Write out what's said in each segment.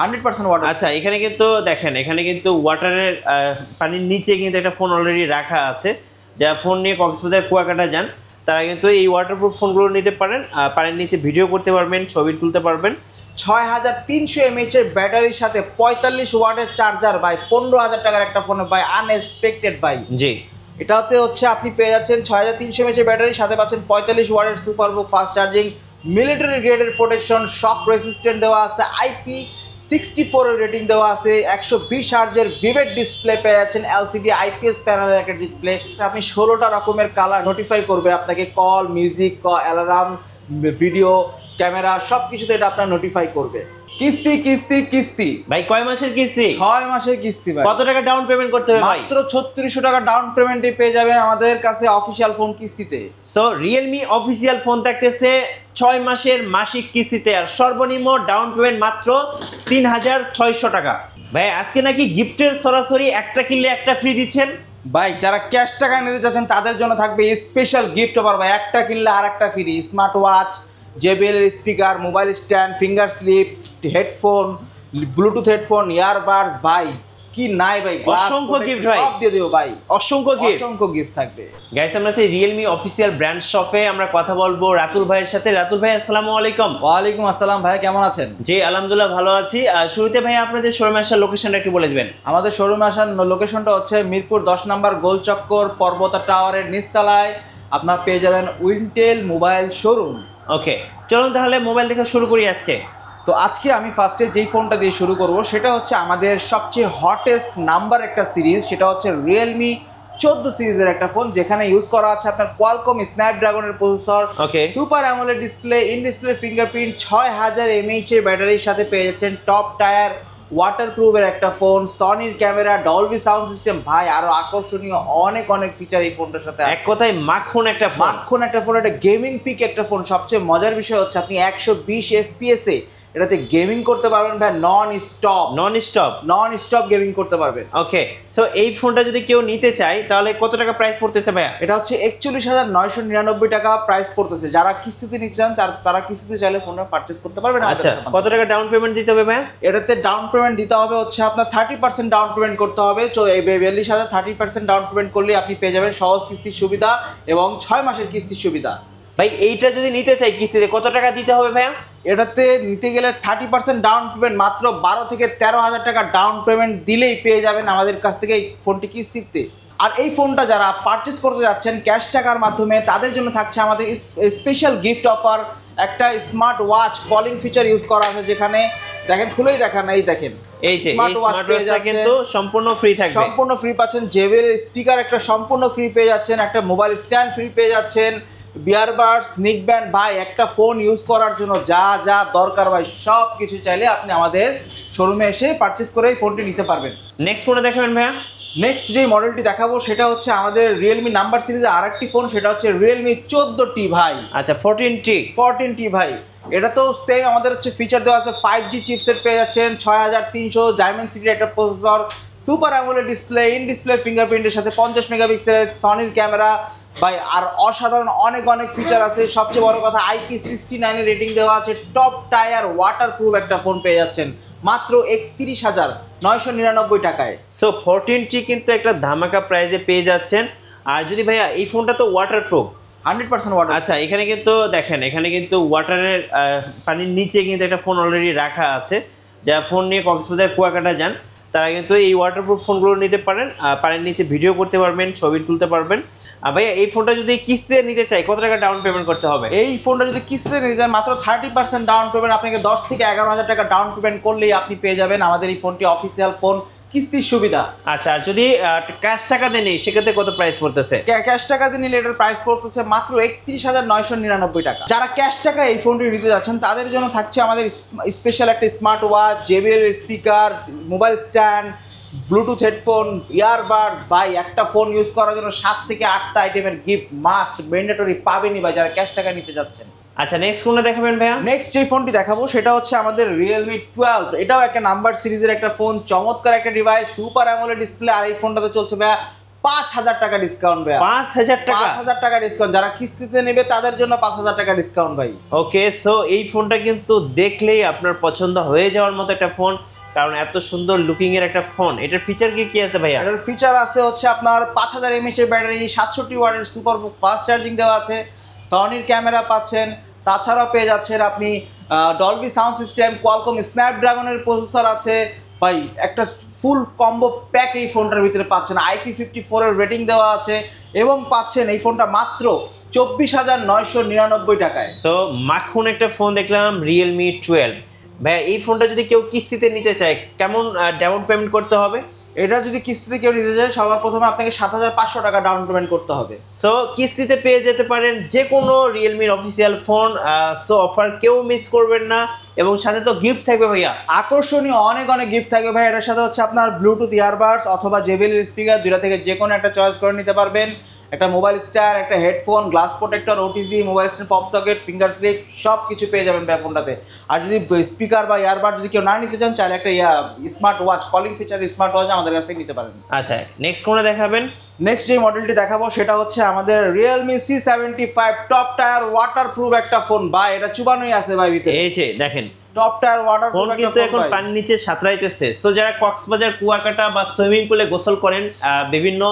100% water. আচ্ছা এখানে কিন্তু দেখেন, এখানে কিন্তু ওয়াটারের পানির নিচে কিন্তু একটা ফোন অলরেডি রাখা আছে। যারা ফোন নিয়ে কক্সবাজার কুয়াকাটা যান তারা কিন্তু এই ওয়াটারপ্রুফ ফোনগুলো নিতে পারেন। পানির নিচে ভিডিও করতে পারবেন, ছবি তুলতে পারবেন। 6300 mAh এর ব্যাটারির সাথে 45 ওয়াটের চার্জার ভাই, 15,000 টাকার একটা ফোন ভাই, আনএক্সপেক্টেড ভাই। জি, এটাতে হচ্ছে আপনি পেয়ে যাচ্ছেন 6300 mAh এর ব্যাটারির সাথে পাচ্ছেন 45 ওয়াটের সুপারবুক ফাস্ট চার্জিং, মিলিটারি গ্রেডের প্রোটেকশন, শক রেসিস্ট্যান্ট দেওয়া আছে, IP64 এর রেটিং দেওয়া আছে, 120 হার্জের ভিভেড ডিসপ্লে পেয়ে যাচ্ছেন, এলসিডি আইপিএস প্যানেলের একটা ডিসপ্লে। আপনি 16টা রকমের কালার নোটিফাই করবে আপনাকে, call, music, alarm, video, camera সব কিছুতে এটা আপনার নোটিফাই করবে। কিস্তি কিস্তি কিস্তি ভাই কয় মাসের কিস্তি? 6 মাসের কিস্তি ভাই। কত টাকা ডাউন পেমেন্ট করতে হবে ভাই? মাত্র 3600 টাকা ডাউন পেমেন্টে পেয়ে যাবেন আমাদের কাছে অফিশিয়াল ফোন কিস্তিতে। সো রিয়েলমি অফিসিয়াল ফোন থাকতেছে 6 মাসের মাসিক কিস্তিতে, আর সর্বনিম্ন ডাউন পেমেন্ট মাত্র 3600 টাকা। ভাই আজকে নাকি গিফটের সরাসরি একটা কিনলে একটা ফ্রি দিচ্ছেন। ভাই যারা ক্যাশ টাকা নিতে চাচ্ছেন তাদের জন্য থাকবে স্পেশাল গিফট অফার ভাই, একটা কিনলে আর একটা ফ্রি। স্মার্ট ওয়াচ, JBL এর speaker, mobile stand, finger slip, headphone, bluetooth headphone, earbuds, ভাই কি নাই ভাই, অসংখ্য গিফট ভাই, সব দিয়ে দেবো ভাই, অসংখ্য গিফট, অসংখ্য গিফট থাকবে। গাইস আমরা সেই রিয়েলমি অফিসিয়াল ব্র্যান্ড শপে আমরা কথা বলবো রাতুল ভাইয়ের সাথে। রাতুল ভাই আসসালামু আলাইকুম। ওয়ালাইকুম আসসালাম ভাই, কেমন আছেন? জি আলহামদুলিল্লাহ ভালো আছি। শুরুতে ভাই আপনাদের শোরুমে আসার লোকেশনটা একটু বলে দিবেন। আমাদের শোরুমে আসার লোকেশনটা হচ্ছে মিরপুর 10 নম্বর গোলচক্কর পর্বতা টাওয়ারের নিচতলায় আপনার পেয়ে যাবেন উইন্টেল মোবাইল শোরুম। ওকে চলুন তাহলে মোবাইল দেখে শুরু করি আজকে। তো আজকে আমি ফার্স্টে যেই ফোনটা দিয়ে শুরু করব সেটা হচ্ছে আমাদের সবচেয়ে হটেস্ট নাম্বার একটা সিরিজ, সেটা হচ্ছে রিয়েলমি 14 সিরিজের একটা ফোন, যেখানে ইউজ করা আছে আপনার কোয়ালকম স্ন্যাপড্রাগনের processor, super AMOLED display, in display fingerprint, 6000 mAh এর ব্যাটারির সাথে পেয়ে যাচ্ছেন টপ টায়ার ওয়াটারপ্রুফের একটা ফোন, সনির ক্যামেরা, ডলবি সাউন্ড সিস্টেম, ভাই আরো আকর্ষণীয় অনেক অনেক ফিচার এই ফোনটার সাথে আছে। এক কথায় মাখন একটা ফোন, মাখন একটা ফোন, একটা গেমিং পিক একটা ফোন। সবচেয়ে মজার বিষয় হচ্ছে আপনি 120 FPS এ এটাতে গেমিং করতে পারবেন ভাই, নন স্টপ গেমিং করতে পারবেন। ওকে সো এই ফোনটা যদি কেউ নিতে চায় তাহলে কত টাকা প্রাইস পড়তেছে ভাইয়া? এটা হচ্ছে 41,999 টাকা প্রাইস পড়তেছে। যারা কিস্তিতে নিতে চান তারা কিস্তিতে চাইলে ফোনটা পারচেজ করতে পারবেন। আচ্ছা কত টাকা ডাউন পেমেন্ট দিতে হবে ভাইয়া? এটাতে ডাউন পেমেন্ট দিতে হবে হচ্ছে আপনার 30% ডাউন পেমেন্ট করতে হবে। তো এই 42,000 30% ডাউন পেমেন্ট করলে আপনি পেয়ে যাবেন সহজ কিস্তির সুবিধা এবং 6 মাসের কিস্তির সুবিধা। ভাই এইটা যদি নিতে চাই কিস্তিতে কত টাকা দিতে হবে ভাইয়া? এটাতে নিতে গেলে 30% ডাউন পেমেন্ট, মাত্র 12 থেকে 13,000 টাকা ডাউন পেমেন্ট দিলেই পেয়ে যাবেন আমাদের কাছ থেকে এই ফোনটি কিস্তিতে। আর এই ফোনটা যারা পারচেস করতে যাচ্ছেন ক্যাশ টাকার মাধ্যমে তাদের জন্য থাকছে আমাদের স্পেশাল গিফট অফার, একটা smart watch calling feature use করা আছে, যেখানে দেখেন খুলেই দেখান, এই দেখেন এই যে স্মার্ট ওয়াচটা কিন্তু সম্পূর্ণ ফ্রি থাকবে, সম্পূর্ণ ফ্রি পাচ্ছেন। JBL স্পিকার একটা সম্পূর্ণ ফ্রি পেয়ে যাচ্ছেন, একটা মোবাইল স্ট্যান্ড ফ্রি পেয়ে যাচ্ছেন, বিয়ারবাডস, নিক ব্যান্ড, ভাই একটা ফোন ইউজ করার জন্য যা যা দরকার ভাই সব কিছু চাইলে আপনি আমাদের শোরুমে এসে পারচেস করে এই ফোনটি নিতে পারবেন। নেক্সট ফোনটা দেখাবেন ভাইয়া? নেক্সট যে মডেলটি দেখাবো সেটা হচ্ছে আমাদের রিয়েলমি নাম্বার সিরিজের আরেকটি ফোন, সেটা হচ্ছে রিয়েলমি 14T ভাই। আচ্ছা 14T ভাই, এটা তো সেম আমাদের হচ্ছে ফিচার দেওয়া আছে, 5G চিপসেট পেয়ে যাচ্ছেন, 6300 ডায়মেনসিটির একটা processor, super AMOLED display, in display ফিঙ্গারপ্রিন্টের সাথে 50 মেগাপিক্সেল সনির ক্যামেরা, ভাই আর অসাধারণ অনেক অনেক ফিচার আছে। সবচেয়ে বড় কথা IP69 এর রেটিং দেওয়া আছে, টপ টায়ার ওয়াটারপ্রুফ একটা ফোন পেয়ে যাচ্ছেন মাত্র 31,999 টাকায়। সো 14T কিন্তু একটা ধামাকা প্রাইসে পেয়ে যাচ্ছেন। আর যদি ভাইয়া এই ফোনটা তো ওয়াটারপ্রুফ 100% ওয়াটার। আচ্ছা এখানে কিন্তু দেখেন, এখানে কিন্তু ওয়াটারের পানির নিচে কিন্তু একটা ফোন অলরেডি রাখা আছে। যারা ফোন নিয়ে কক্সবাজার কুয়াকাটা যান তারা কিন্তু এই ওয়াটারপ্রুফ ফোনগুলো নিতে পারেন। পানির নিচে ভিডিও করতে পারবেন, ছবি তুলতে পারবেন। ভাইয়া এই ফোনটা যদি কিস্তিতে নিতে চাই কত টাকা ডাউন পেমেন্ট করতে হবে? এই ফোনটা যদি কিস্তিতে নিতে চান মাত্র 30% ডাউন পেমেন্ট, আপনাকে 10 থেকে 11,000 টাকা ডাউন পেমেন্ট করলেই আপনি পেয়ে যাবেন আমাদের এই ফোনটি অফিসিয়াল ফোন কিস্তির সুবিধা। আচ্ছা আর যদি ক্যাশ টাকা দিয়ে নিই সেক্ষেত্রে কত প্রাইস পড়তেছে? ক্যাশ টাকা দিয়ে নিলে এটার প্রাইস পড়তেছে মাত্র 31,999 টাকা। যারা ক্যাশ টাকা এই ফোনটি নিতে যাচ্ছেন তাদের জন্য থাকছে আমাদের স্পেশাল একটা smart watch, JBL speaker, mobile stand, Bluetooth headphone, earbuds, ভাই একটা ফোন ইউজ করার জন্য 7 থেকে 8টা আইটেমের গিফট মাস্ট ম্যান্ডেটরি পাবেনই ভাই যারা ক্যাশ টাকা নিতে যাচ্ছেন। আচ্ছা নেক্সট ফোনটা দেখাবেন ভাইয়া? নেক্সট যে ফোনটি দেখাবো সেটা হচ্ছে আমাদের রিয়েলমি 12। এটাও একটা নাম্বার সিরিজের একটা ফোন, চমৎকার একটা ডিভাইস, সুপার অ্যামোলেড ডিসপ্লে। আর এই ফোনটাতে চলছে ভাইয়া 5,000 টাকা ডিসকাউন্ট ভাই। 5,000 টাকা? 5,000 টাকা ডিসকাউন্ট, যারা কিস্তিতে নেবে তাদের জন্য 5,000 টাকা ডিসকাউন্ট ভাই। ওকে, সো এই ফোনটা কিন্তু দেখলেই আপনার পছন্দ হয়ে যাওয়ার মতো একটা ফোন, কারণ এত সুন্দর লুকিং এর একটা ফোন। এটার ফিচার কি কি আছে ভাইয়া? এটার ফিচার আছে হচ্ছে আপনার 5000 mAh এর ব্যাটারি, 67 ওয়াটের সুপারবুক ফাস্ট চার্জিং দেওয়া আছে, সনির ক্যামেরা পাচ্ছেন, তাছাড়াও পেয়ে যাচ্ছেন আপনি ডলবি সাউন্ড সিস্টেম, কোয়ালকম স্ন্যাপড্রাগনের প্রসেসর আছে ভাই। একটা ফুল কম্বো প্যাক এই ফোনটার ভিতরে পাচ্ছেন। IP54 এর রেটিং দেওয়া আছে এবং পাচ্ছেন এই ফোনটা মাত্র 24,999 টাকায়। সো মাখন একটা ফোন দেখলাম, রিয়েলমি 12। ভাইয়া এই ফোনটা যদি কেউ কিস্তিতে নিতে চায় কেমন ডাউন পেমেন্ট করতে হবে? এটা যদি কিস্তিতে কেউ নিতে চায় সবার প্রথমে আপনাকে 7,500 টাকা ডাউন পেমেন্ট করতে হবে। সো কিস্তিতে পেয়ে যেতে পারেন যে কোনো রিয়েলমির অফিসিয়াল ফোন। সো অফার কেউ মিস করবেন না, এবং সাথে তো গিফট থাকবে ভাইয়া, আকর্ষণীয় অনেক অনেক গিফট থাকবে ভাই। এটার সাথে হচ্ছে আপনার ব্লুটুথ ইয়ারবাডস অথবা JBL স্পিকার, দুইটা থেকে যে কোনো একটা চয়েস করে নিতে পারবেন। একটা মোবাইল স্ট্যান্ড, একটা headphone, glass protector, OTG, mobile stand, pop socket, finger slip সব কিছু পেয়ে যাবেন ভাই ফোনটাতে। আর যদি স্পিকার বা ইয়ারবাড যদি কেউ না নিতে চান, চাইলে একটা smart watch, calling feature smart watch আমাদের কাছ থেকে নিতে পারেন। আচ্ছা, নেক্সট কোনটা দেখাবেন? নেক্সট যে মডেলটি দেখাবো সেটা হচ্ছে আমাদের Realme C75 top tyre waterproof একটা ফোন ভাই। এটা চুবানোই আছে ভাই ভিতরে, এই যে দেখেন টপ টায়ার ওয়াটারপ্রুফ ফোন একটা কিন্তু ফোন এখন ভাই। পানির নিচে সাঁতরাইতেছে। সো যারা কক্সবাজার কুয়াকাটা বা সুইমিং পুলে গোসল করেন, বিভিন্ন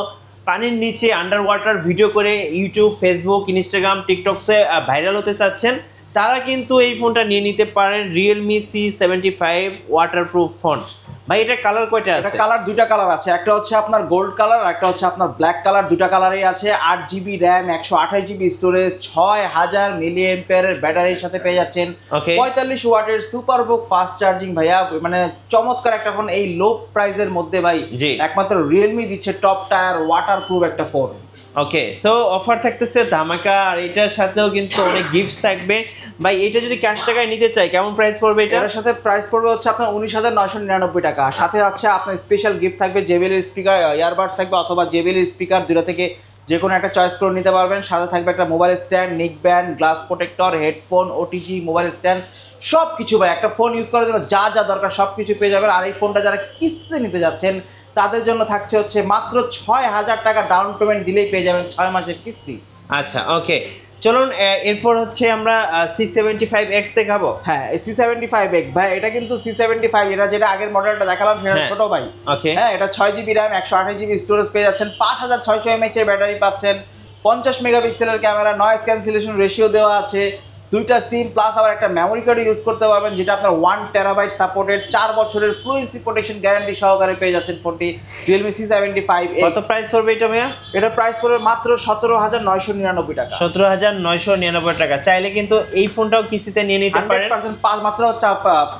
পানির নিচে আন্ডার ওয়াটার ভিডিও করে ইউটিউব, ফেসবুক, ইনস্টাগ্রাম, টিকটকসে ভাইরাল হতে চাচ্ছেন, তারা কিন্তু এই ফোনটা নিয়ে নিতে পারেন। Realme C75 waterproof phone. ভাই এটা কালার কয়টা এটা আছে? কালার দুইটা কালার আছে, একটা হচ্ছে আপনার গোল্ড কালার, একটা হচ্ছে আপনার ব্ল্যাক কালার। দুইটা কালারই আছে। 8GB র্যাম, 128GB স্টোরেজ, 6000 মিলিঅ্যাম্পিয়ারের ব্যাটারির সাথে পেয়ে যাচ্ছেন। Okay. 45 ওয়াটের সুপারবুক ফাস্ট চার্জিং ভাইয়া। মানে চমৎকার একটা ফোন এই লো প্রাইসের মধ্যে ভাই। জি। একমাত্র রিয়েলমি দিচ্ছে টপ টায়ার ওয়াটারপ্রুফ একটা ফোন। ওকে, সো অফার থাকতেছে ধামাকা, আর এটার সাথেও কিন্তু অনেক গিফটস থাকবে। ভাই এটা যদি ক্যাশ টাকায় নিতে চাই কেমন প্রাইস পড়বে এটা? এটার সাথে প্রাইস পড়বে হচ্ছে আপনার 19,999 টাকা। সাথে আছে আপনার স্পেশাল গিফট থাকবে, JBL স্পিকার, ইয়ারবাডস থাকবে অথবা JBL স্পিকার, দুটো থেকে যে কোনো একটা চয়েস করে নিতে পারবেন। সাথে থাকবে একটা মোবাইল স্ট্যান্ড, নিক band, glass protector, headphone, OTG, mobile stand সব কিছু ভাই। একটা ফোন ইউজ করার জন্য যা যা দরকার সব কিছু পেয়ে যাবেন। আর এই ফোনটা যারা কিস্তিতে নিতে যাচ্ছেন তাদের জন্য থাকছে হচ্ছে মাত্র 6,000 টাকা ডাউন পেমেন্ট দিলেই পেয়ে যাবেন 6 মাসের কিস্তি। আচ্ছা, ওকে, চলুন এরপর হচ্ছে আমরা C75X দেখাবো। হ্যাঁ, C75X ভাই, এটা কিন্তু C75, এটা যেটা আগের মডেলটা দেখালাম সেটা হ্যাঁ। ছোট ভাই। ওকে, হ্যাঁ, এটা 6GB র্যাম, 128GB স্টোরেজ পেয়ে যাচ্ছেন, 5600 mAh এর ব্যাটারি পাচ্ছেন, 50 মেগাপিক্সেলের ক্যামেরা, নয়েজ ক্যান্সেলেশন রেশিও দেওয়া আছে, দুইটা সিম প্লাস আবার একটা মেমোরি কার্ড ইউজ করতে পারবেন, যেটা আপনার 1 টেরাবাইট সাপোর্টেড, 4 বছরের ফ্লুয়েন্সি প্রোটেকশন গ্যারান্টি সহকারে পেয়ে যাচ্ছেন ফোনটি রিয়েলমি C75X। কত প্রাইস পড়বে এটা ভাইয়া? এটা প্রাইস পড়বে মাত্র 17,999 টাকা। 17,999 টাকা। চাইলে কিন্তু এই ফোনটাও কিস্তিতে নিয়ে নিতে পারেন। 100% মাত্র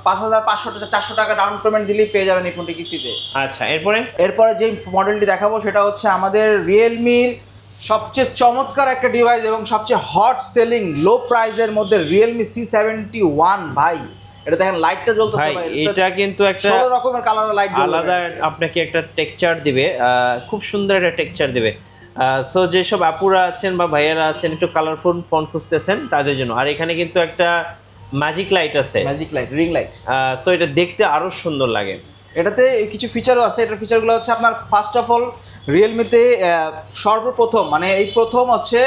5,500 টাকা ডাউন পেমেন্ট দিলেই পেয়ে যাবেন এই ফোনটি কিস্তিতে। আচ্ছা, এরপরে যে মডেলটি দেখাবো সেটা হচ্ছে আমাদের রিয়েলমির সবচেয়ে চমৎকার একটা ডিভাইস এবং সবচেয়ে হট সেলিং লো প্রাইসের মধ্যে রিয়েলমি C71 ভাই। এটা দেখেন লাইটটা জ্বলতেছে ভাই, ভাই। এটা কিন্তু একটা 16 রকমের কালারের লাইট জ্বলবে। আলাদা আপনাকে একটা টেক্সচার দিবে, খুব সুন্দর একটা টেক্সচার দিবে। সো যেসব আপুরা আছেন বা ভাইয়ারা আছেন একটু কালারফুল ফোন খুঁজতেছেন তাদের জন্য। আর এখানে কিন্তু একটা ম্যাজিক লাইট আছে, magic light, ring light. So এটা দেখতে আরো সুন্দর লাগে। এটাতে কিছু ফিচারও আছে। এটার ফিচারগুলো হচ্ছে আপনার ফার্স্ট অফ অল রিয়েলমিতে সর্বপ্রথম মানে এই প্রথম হচ্ছে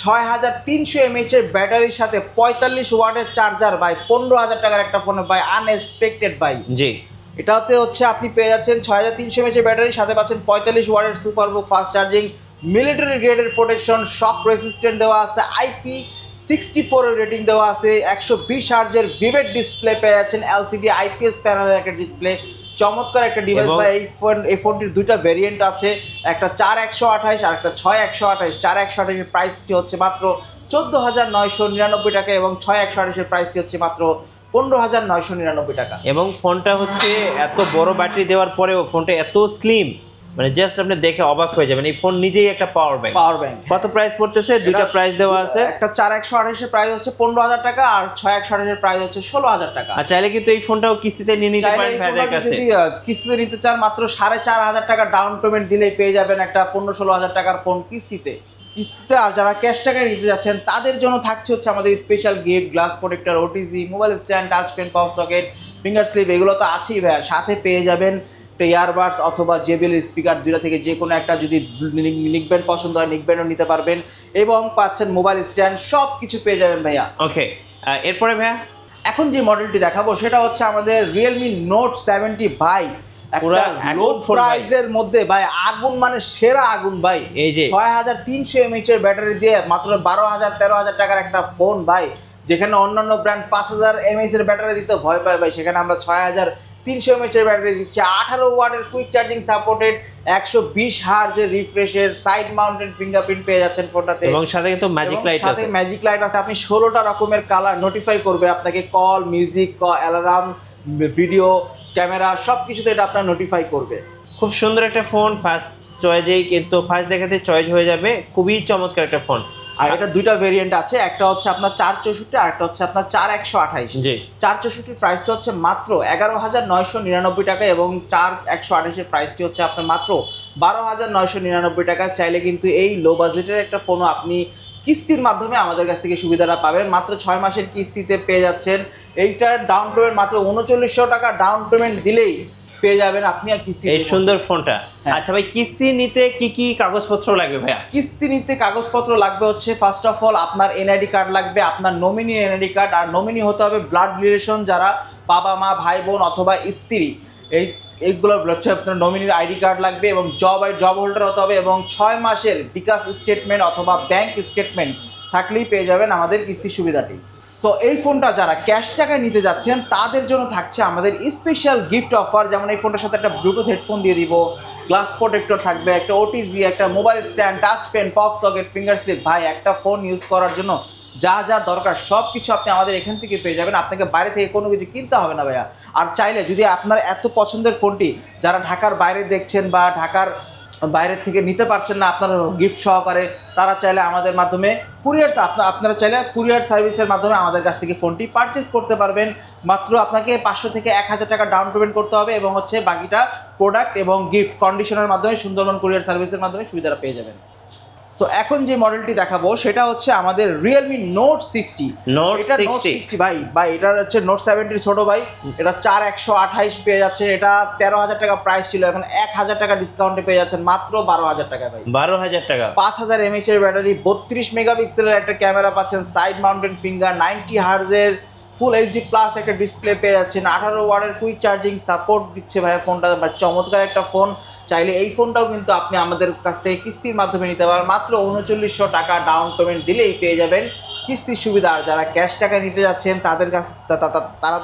6300 mAh এর ব্যাটারির সাথে 45 ওয়াটের চার্জার ভাই। 15,000 টাকার একটা ফোনে ভাই, আনএক্সপেক্টেড ভাই। জি, এটাতে হচ্ছে আপনি পেয়ে যাচ্ছেন 6300 mAh এর ব্যাটারি, সাথে পাচ্ছেন 45 ওয়াটের সুপারবুক ফাস্ট চার্জিং, মিলিটারি গ্রেডের প্রোটেকশন, শক রেসিস্ট্যান্ট দেওয়া আছে, IP64 এর রেটিং দেওয়া আছে, 120 হার্জের ভিভেড ডিসপ্লে পেয়ে যাচ্ছেন, LCD IPS প্যানেলের একটা ডিসপ্লে। চমৎকার একটা ডিভাইস ভাই। এই ফোনটির দুইটা ভেরিয়েন্ট আছে, একটা 4128 আর একটা 6128। 4128 এর প্রাইসটি হচ্ছে মাত্র 14,999 টাকা এবং 6128 এর প্রাইসটি হচ্ছে মাত্র 15,999 টাকা। এবং ফোনটা হচ্ছে এত বড় ব্যাটারি দেওয়ার পরেও ফোনটা এত স্লিম, মানে জাস্ট আপনি দেখে অবাক হয়ে যাবেন। এই ফোন নিজেই একটা পাওয়ার ব্যাংক। কত প্রাইস পড়তেছে? দুইটা প্রাইস দেওয়া আছে। একটা 4128 এর প্রাইস হচ্ছে 15,000 টাকা আর 6128 এর প্রাইস হচ্ছে 16,000 টাকা। আর চাইলে কিন্তু এই ফোনটাও কিস্তিতে নিয়ে নিতে পারেন ভাইদের কাছে। যদি কিস্তিতে নিতে চান মাত্র 4,500 টাকা ডাউন পেমেন্ট দিলেই পেয়ে যাবেন একটা 15-16,000 টাকার ফোন কিস্তিতে। আর যারা ক্যাশ টাকায় নিতে যাচ্ছেন তাদের জন্য থাকছে হচ্ছে আমাদের special gift, glass protector, OTG, mobile stand, touch pen, pop socket, finger slip, এগুলো তো আছেই ভাইয়া। সাথে পেয়ে যাবেন ইয়ারবাডস অথবা JBL স্পিকার দুইটা থেকে যে কোনো একটা, যদি নিকব্যান্ড পছন্দ হয় নিকব্যান্ডও নিতে পারবেন, এবং পাচ্ছেন মোবাইল স্ট্যান্ড, সব কিছু পেয়ে যাবেন ভাইয়া। ওকে, এরপরে ভাইয়া এখন যে মডেলটি দেখাবো সেটা হচ্ছে আমাদের Realme Note 70 ভাই, পুরা একটা লো আগুন ফোন ভাই। প্রাইজের মধ্যে ভাই, আগুন মানে সেরা আগুন ভাই। এই যে 6300 mAh এর ব্যাটারি দিয়ে মাত্র 12,000-13,000 টাকার একটা ফোন ভাই, যেখানে অন্যান্য ব্র্যান্ড 5000 mAh এর ব্যাটারি দিতে ভয় পায় ভাই, সেখানে আমরা 6300 mAh এর ব্যাটারি দিচ্ছি। 18 ওয়াটের কুইক চার্জিং সাপোর্টেড, 120 হার্জের রিফ্রেশের সাইড মাউন্টেড ফিঙ্গারপ্রিন্ট পেয়ে যাচ্ছেন ফোনটাতে, এবং সাথে কিন্তু ম্যাজিক লাইট আছে। সাথে ম্যাজিক লাইট আছে। আপনি 16টা রকমের কালার নোটিফাই করবে আপনাকে, call, music, alarm, video, camera, সব কিছুতে এটা আপনার নোটিফাই করবে। খুব সুন্দর একটা ফোন, ফার্স্ট চয়েজেই কিন্তু ফার্স্ট দেখাতে চয়েস হয়ে যাবে, খুবই চমৎকার একটা ফোন। আর এটা দুইটা ভেরিয়েন্ট আছে, একটা হচ্ছে আপনার 464 আর একটা হচ্ছে আপনার 4128। জি, 464 প্রাইসটা হচ্ছে মাত্র 11,999 টাকা এবং 4128 এর প্রাইসটি হচ্ছে আপনার মাত্র 12,999 টাকা। চাইলে কিন্তু এই লো বাজেটের একটা ফোনও আপনি কিস্তির মাধ্যমে আমাদের কাছ থেকে সুবিধাটা পাবেন, মাত্র 6 মাসের কিস্তিতে পেয়ে যাচ্ছেন। এইটার ডাউন পেমেন্ট মাত্র 3900 টাকা ডাউন পেমেন্ট দিলেই পেয়ে যাবেন আপনি আর কিস্তি। এই সুন্দর ফোনটা। আচ্ছা ভাই, কিস্তি নিতে কি কি কাগজপত্র লাগবে ভাইয়া? কিস্তি নিতে কাগজপত্র লাগবে হচ্ছে ফার্স্ট অফ অল আপনার এনআইডি কার্ড লাগবে, আপনার নমিনি এনআইডি কার্ড, আর নমিনি হতে হবে ব্লাড রিলেশন, যারা বাবা মা ভাই বোন অথবা স্ত্রী, এইগুলো হচ্ছে আপনার নমিনির আইডি কার্ড লাগবে, এবং জব হোল্ডার হতে হবে, এবং 6 মাসের বিকাশ স্টেটমেন্ট অথবা ব্যাংক স্টেটমেন্ট থাকলেই পেয়ে যাবেন আমাদের কিস্তির সুবিধাটি। সো এই ফোনটা যারা ক্যাশ টাকায় নিতে যাচ্ছেন তাদের জন্য থাকছে আমাদের স্পেশাল গিফট অফার, যেমন এই ফোনটার সাথে একটা ব্লুটুথ হেডফোন দিয়ে দিব, গ্লাস প্রোটেক্টর থাকবে, একটা ওটিজি, একটা mobile stand, touch pen, pop socket, finger slip. ভাই, একটা ফোন ইউজ করার জন্য যা যা দরকার সব কিছু আপনি আমাদের এখান থেকে পেয়ে যাবেন, আপনাকে বাইরে থেকে কোনো কিছু কিনতে হবে না ভাইয়া। আর চাইলে যদি আপনার এত পছন্দের ফোনটি যারা ঢাকার বাইরে দেখছেন বা ঢাকার বাইরের থেকে নিতে পারছেন না আপনার গিফট সহকারে, তারা চাইলে আমাদের মাধ্যমে আপনারা চাইলে কুরিয়ার সার্ভিসের মাধ্যমে আমাদের কাছ থেকে ফোনটি পারচেস করতে পারবেন। মাত্র আপনাকে 500 থেকে 1000 টাকা ডাউন পেমেন্ট করতে হবে, এবং হচ্ছে বাকিটা প্রোডাক্ট এবং গিফট কন্ডিশনের মাধ্যমে সুন্দরবন কুরিয়ার সার্ভিসের মাধ্যমে সুবিধাটা পেয়ে যাবেন। সো এখন যে মডেলটি দেখাবো সেটা হচ্ছে আমাদের Realme Note 60। এটা Note 60 ভাই এটা হচ্ছে Note 70 ছোট ভাই, এটা 4128 পেয়ে যাচ্ছে, এটা 13,000 টাকা প্রাইস ছিল, এখন 1000 টাকা ডিসকাউন্টে পেয়ে যাচ্ছেন মাত্র 12,000 টাকা ভাই। 12,000 টাকা, 5000 mAh এর ব্যাটারি, 32 মেগাপিক্সেলের একটা ক্যামেরা পাচ্ছেন, সাইড মাউন্টেড ফিঙ্গার, 90 হার্জের ফুল এইচডি প্লাস একটা ডিসপ্লে পেয়ে যাচ্ছেন, 18 ওয়াটের কুইক চার্জিং সাপোর্ট দিচ্ছে ভাইয়া ফোনটা। চমৎকার একটা ফোন, চাইলে এই ফোনটাও কিন্তু আপনি আমাদের কাছ থেকে কিস্তির মাধ্যমে নিতে পারেন, মাত্র 3900 টাকা ডাউন পেমেন্ট দিলেই পেয়ে যাবেন কিস্তির সুবিধা। আর যারা ক্যাশ টাকায় নিতে যাচ্ছেন তাদের কাছে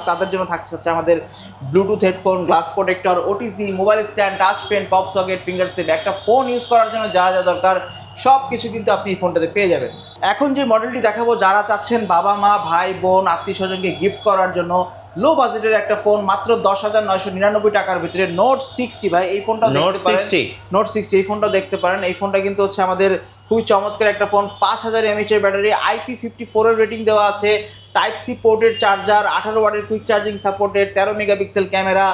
তাদের জন্য থাকছে হচ্ছে আমাদের bluetooth headphone, glass protector, OTG, mobile stand, touch pen, pop socket, finger slip, একটা ফোন ইউজ করার জন্য যা যা দরকার সব কিছু কিন্তু আপনি এই ফোনটাতে পেয়ে যাবেন। এখন যে মডেলটি দেখাবো, যারা চাচ্ছেন বাবা মা ভাই বোন আত্মীয় স্বজনকে গিফট করার জন্য লো বাজেটের একটা ফোন, মাত্র 10,999 টাকার ভিতরে Note 60 ভাই, এই ফোনটা দেখতে পারেন। Note 60 এই ফোনটা দেখতে পারেন। এই ফোনটা কিন্তু হচ্ছে আমাদের খুবই চমৎকার একটা ফোন, 5000 mAh এর ব্যাটারি, IP54 এর রেটিং দেওয়া আছে, টাইপ সি পোর্টের চার্জার, 18 ওয়াটের quick charging supported, 13 megapixel camera.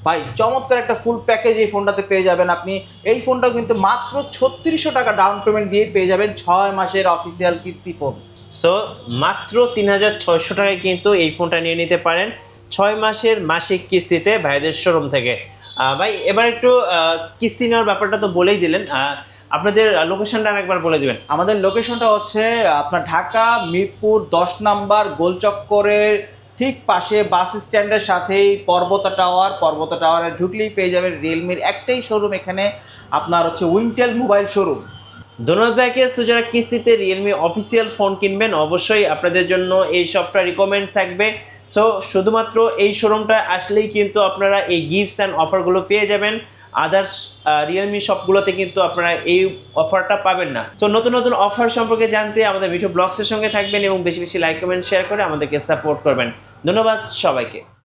ভাই চমৎকার একটা ফুল প্যাকেজ এই ফোনটাতে পেয়ে যাবেন আপনি। এই ফোনটাও কিন্তু মাত্র 3600 টাকা ডাউন পেমেন্ট দিয়ে পেয়ে যাবেন 6 মাসের অফিসিয়াল কিস্তি ফোন। সো মাত্র 3600 টাকায় কিন্তু এই ফোনটা নিয়ে নিতে পারেন 6 মাসের মাসিক কিস্তিতে ভাইদের শোরুম থেকে। ভাই এবার একটু কিস্তি নেওয়ার ব্যাপারটা তো বলেই দিলেন, আপনাদের লোকেশনটা আরেকবার বলে দিবেন। আমাদের লোকেশনটা হচ্ছে আপনার ঢাকা মিরপুর 10 নাম্বার গোলচক্করের ঠিক পাশে বাস স্ট্যান্ডের সাথেই পর্বতা টাওয়ারে ঢুকলেই পেয়ে যাবেন রিয়েলমির একটাই শোরুম, এখানে আপনার হচ্ছে উইন্টেল মোবাইল শোরুম। ধন্যবাদ ভাইকে। সো যারা কিস্তিতে রিয়েলমি অফিসিয়াল ফোন কিনবেন অবশ্যই আপনাদের জন্য এই শপটা রিকমেন্ড থাকবে। সো শুধুমাত্র এই শোরুমটা আসলেই কিন্তু আপনারা এই গিফটস অ্যান্ড অফারগুলো পেয়ে যাবেন, আদার্স রিয়েলমি শপগুলোতে কিন্তু আপনারা এই অফারটা পাবেন না। সো নতুন নতুন অফার সম্পর্কে জানতে আমাদের ভিডিও ব্লগসের সঙ্গে থাকবেন এবং বেশি বেশি লাইক কমেন্ট শেয়ার করে আমাদেরকে সাপোর্ট করবেন। ধন্যবাদ সবাইকে।